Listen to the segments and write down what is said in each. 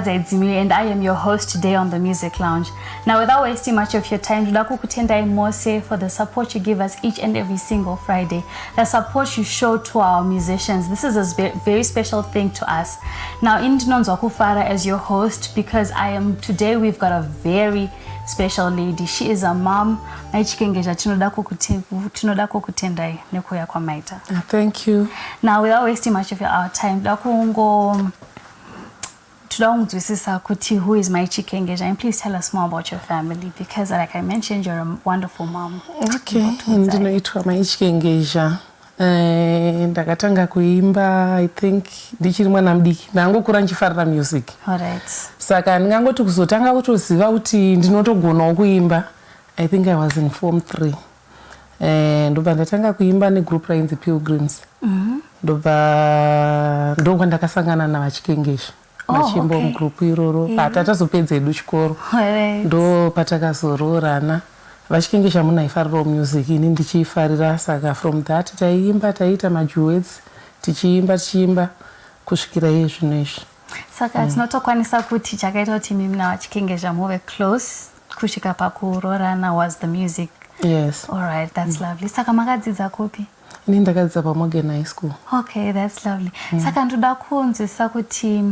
And I am your host today on the Music Lounge. Now, without wasting much of your time, Ndaku kutendai mose for the support you give us each and every single Friday, the support you show to our musicians. This is a very special thing to us. Now, Indinonzwa Kufara as your host, because today we've got a very special lady. She is a mom. Thank you. Now, without wasting much of our time, who is Maichi Kengeja, and please tell us more about your family, because like I mentioned, you're a wonderful mom. Okay, ndinoitwa Maichi Kengeja. Ndakatanga kuimba, I think ndichiri mwana mudiki. Ndangokura ndichifarira music. Alright. Saka ndingangoti kuzotanga kutoziva kuti ndinotogona kuimba. I think I was in form 3. Ndobva ndatanga kuimba negroup rainzi Pilgrims. Ndobva ndakasangana navachikengesha. Machimbo mugroup iroro hatatazopedza edu chikoro ndo patakazororana vachikengesha munhu aifarirawo music ini ndichiifarira. Saka from that taiimba taiita maduets tichiimba kusvikira iye zvino izvi. Saka tinotokwanisa kuti chakaita kuti mimi navachikengesha muve close kusvika pakurorana was the music. Yes. Alright, that's lovely. Saka makadzidza kupi? Ini ndakadzidza paMorgan High School. Okay, that's lovely. Saka ndoda kunzwisisa kuti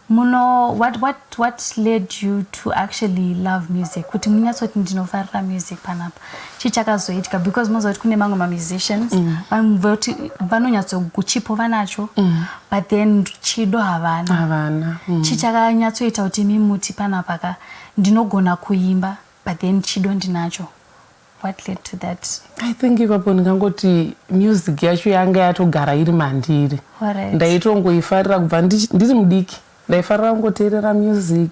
what led you to actually love music? Kuti munyatsoti ndinofarira music panapa. Chichakazoitika because mozoti kune mamwe musicians vanonyatsokuchipo vanacho but then chido havana. Chichakanyatsoita kuti mimuti panapa ndinogona kuimba but then chido ndinacho. What led to that? I think ipapo ndingangoti music yacho yanga yatogara iri mandiri. Ndaitongoifarira kubva ndiri mudiki. Ndaifarira kungoteerera music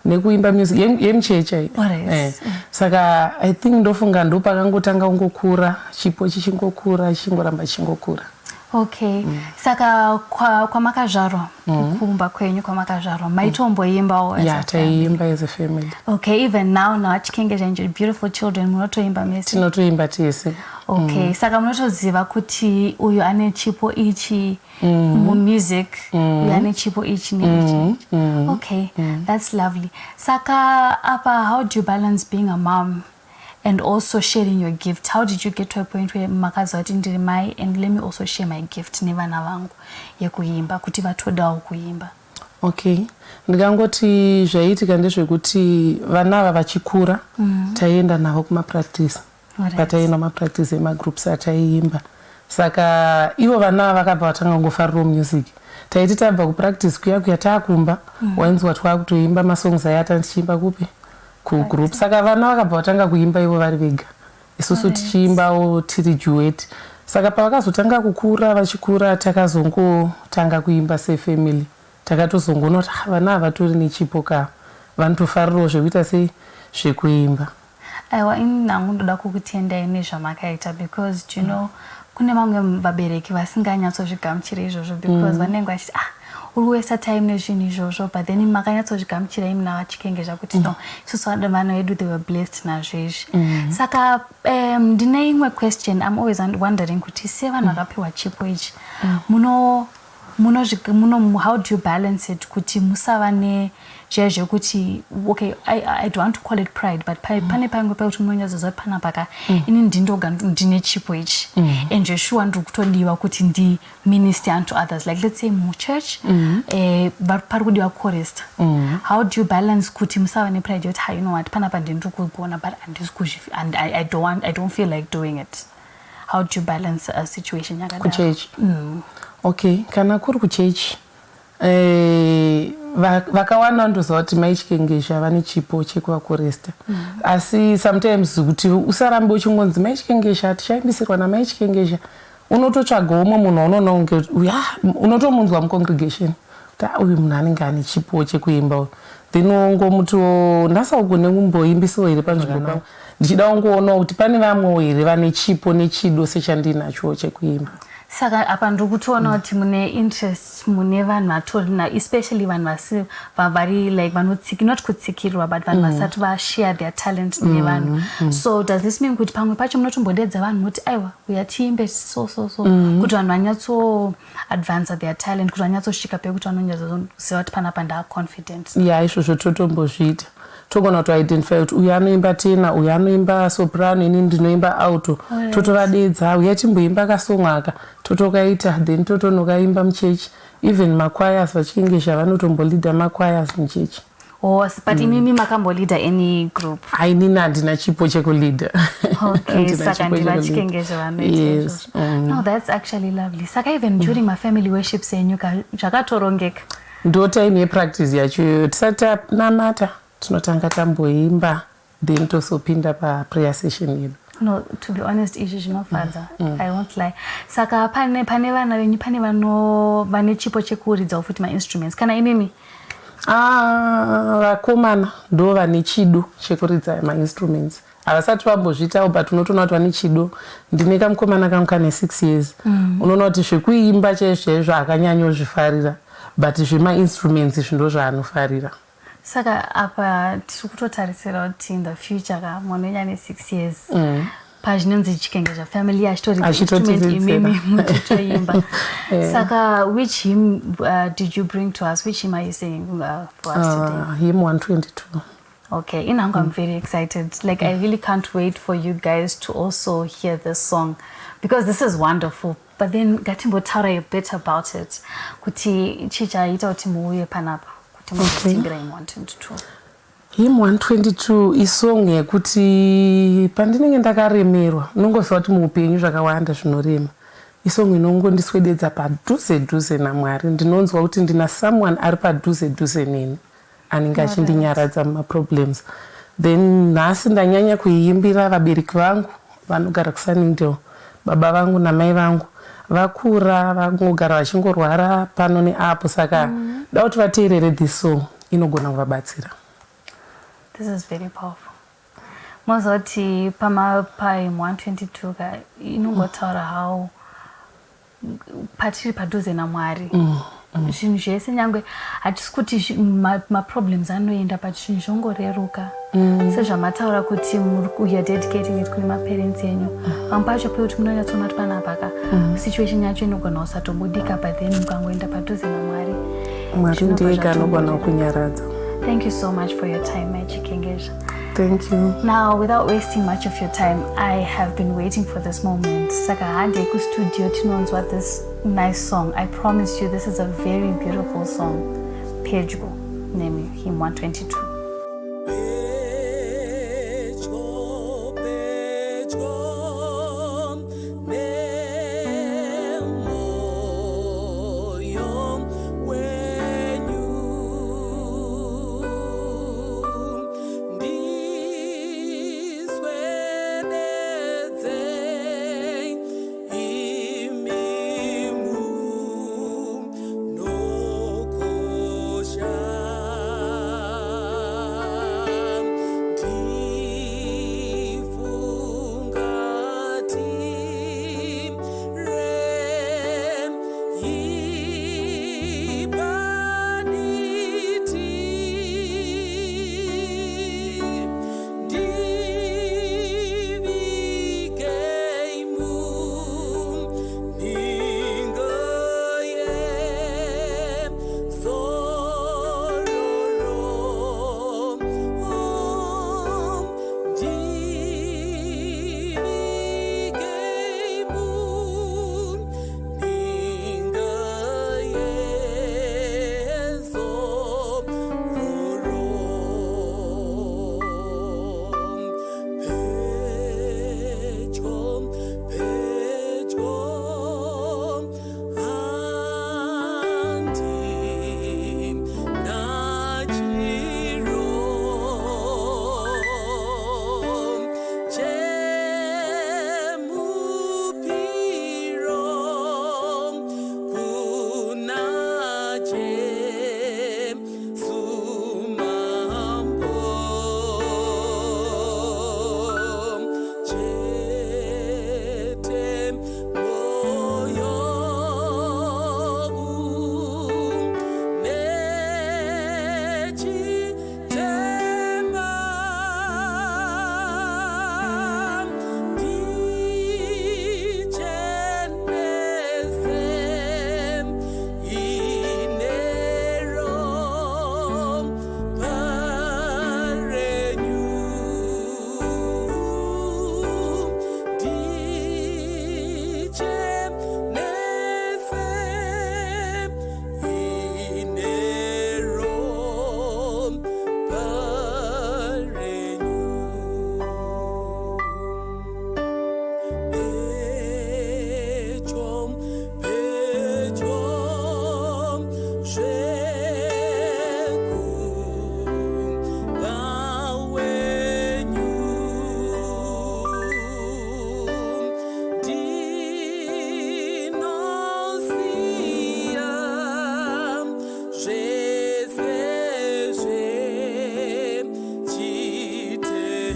nekuimba music yemuchecha. Saka I think ndofunga ndo pakangotanga kungokura chipo chichingokura chichingoramba chichingokura. Okay. Saka kwa makazvarwa kuumba kwenyu kwa makazvarwa maitomboimbawo as a taiimba as a family. Okay, even now Chikengeja and your beautiful children munotoimba mese? Tinotoimba tese. Okay, saka munotoziva kuti uyu ane chipo ichi music, uyu ane chipo ichi neichi. Okay, that's lovely. Saka apa, how do you balance being a mom and also sharing your gift? How did you get to a point where makazoti ndiri mai and let me also share my gift nevana vangu yekuimba kuti vatodawo kuimba? Okay, ndingangoti zvaiitika ndezvekuti vana ava vachikura taienda navo kumapractice. Pataienda mapractice emagroups ataiimba. Saka ivo vana vakabva vatanga kungofarirawo music. Taiti tabva kupractice kuya taakumba wainzwa twakutoimba masongs ayata ndichiimba kupi kugroup. Saka vana vakabva vatanga kuimba ivo vari vega, isusu tichiimbawo tiri duet. Saka pavakazotanga kukura vachikura takazongotanga kuimba sefamily. Takatozongoona kuti vana havatori nechipo ka vanotofarirawo zvekuita sei zvekuimba. Aiwa, ini nangu ndoda kukutendai nezvamakaita because you know kune vamwe vabereki vasinganyatsozvigamuchira izvozvo because vanenge vachiti uri kuwaste time nezvinhu izvozvo but then makanyatsozvigamuchira imi navachikengeja kuti no isusu vana vedu they were blessed nazvo izvi. Saka ndine imwe question I'm always wondering kuti sevanhu vakapiwa chipo ichi how do you balance it kuti musava nezvezve kuti okay I don't want to call it pride but pane pamwe pekuti munonyadzozva panapa ini ndindoga ndine chipo ichi and sure ndiri kutodiwa kuti ndi minister unto others, like let's say muchurch pari kudiwa chorist. How do you balance kuti musava nepride yoti you know what panapa ndiri kugona but and I don't feel like doing it? How do you balance a situation yakadaro? Kuchechi. Okay, kana kuri kuchechi vakawanda ndoziva kuti Maichikengesha vane chipo chekuvakoresta. Asi sometimes kuti usarambe uchingonzi Maichikengesha tichaimbisirwa naMaichikengesha, unototsvagawo umwe munhu unoona kunge unotomunzwa mucongregation kuti uyu munhu anenge ane chipo chekuimba, then ongomuti ndasagone kumboimbisawo here panzvimbo pangu, ndichida kungoona kuti pane vamwewo here vane chipo nechido sechandinacho chekuimba. Saka apa ndiri kutoona kuti mune interest mune vanhu vatorina, especially vanhu vari like not kutsikirwa but vanhu vasati vashare their talent nevanhu. So does this mean kuti pamwe pacho munotombodedza vanhu kuti aiwa uya tiimbe so kuti vanhu vanyatso advance their talent, kuti vanyatsosvika pekuti vanonyazoziva kuti panapa ndaa confident? Ya izvozvo totombozviita, togona kutoidentify kuti uyu anoimba tena, uyu anoimba soprano, ini ndinoimba alto. Totovadedza uya timboimba kasongo aka totokaita, then totonokaimba muchechi. Even machoirs vachingesha vanotomboleader machoirs muchechi. Oh, but imimi makamboleader any group? Inini handina chipo chekuleader. Okay, saka ndivachikengezha vanoita. Yes. No, that's actually lovely. Saka even during my family worships yenyu zvakatorongeka? Ndo time yepractice yacho, tisati tanamata tinotanga tamboimba then tosopinda paprayer session yedu. No, to be honest, izvi zvinofadza. I won't lie. Saka pane vana venyu, pane vane chipo chekuridza futi ma-instruments. Kana imimi? Vakomana ndo vane chido chekuridza ma-instruments. Havasati vambozviitawo but unotoona kuti vane chido. Ndine kamukomana kangu kane 6 years. Unoona kuti zvekuimba chaizvo akanyanyozvifarira but zvema-instruments zvindo zvaanofarira. Saka apa tiri kutotarisira kuti in the future munonyanya ne 6 years pazvinonzi chikengezha family achitori instrument imimi mutotoimba. Saka which hymn did you bring to us? Which hymn are you singing for us today? Hymn 122. Okay, Inango, I'm very excited. Like I really can't wait for you guys to also hear this song because this is wonderful. But then gatimbotaura a bit about it. Kuti chichaita kuti muuye panapa. Okay. Hymn 122. Hymn 122 isong yekuti pandinenge ndakaremerwa unongoziva kuti muupenyu zvakawanda zvinorema. Isong inongondiswededza padhuze naMwari. Ndinonzwa kuti ndina someone ari padhuze neni anenge achindinyaradza mumaproblems. Then nhasi ndanyanya kuiimbira vabereki vangu vanogara kuSunningdale, baba vangu namai vangu. Vakura vangogara vachingorwara pano neapo, saka da kuti vateerere this song inogona kuvabatsira. This is very powerful. Mozoti pahymn 122 inongotaura how patiri padhuze naMwari. Zvinhu zvese nyangwe hatisi kuti maproblems anoenda but zvinhu zvongoreruka. Sezvamataura kuti you're dedicating it kune maparents enyu. Pamwe pacho pekuti munonyatsoona kuti panapa situation yacho inogona kusatobudika but then mukangoenda padhuze naMwari. Mwari ndiye anogona kunyaradza. Thank you so much for your time, my Chikengezha. Thank you. Now, without wasting much of your time, I have been waiting for this moment. Saka hande ku studio tinonzwa this nice song. I promise you this is a very beautiful song. Pedro, name hymn 122.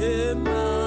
Ema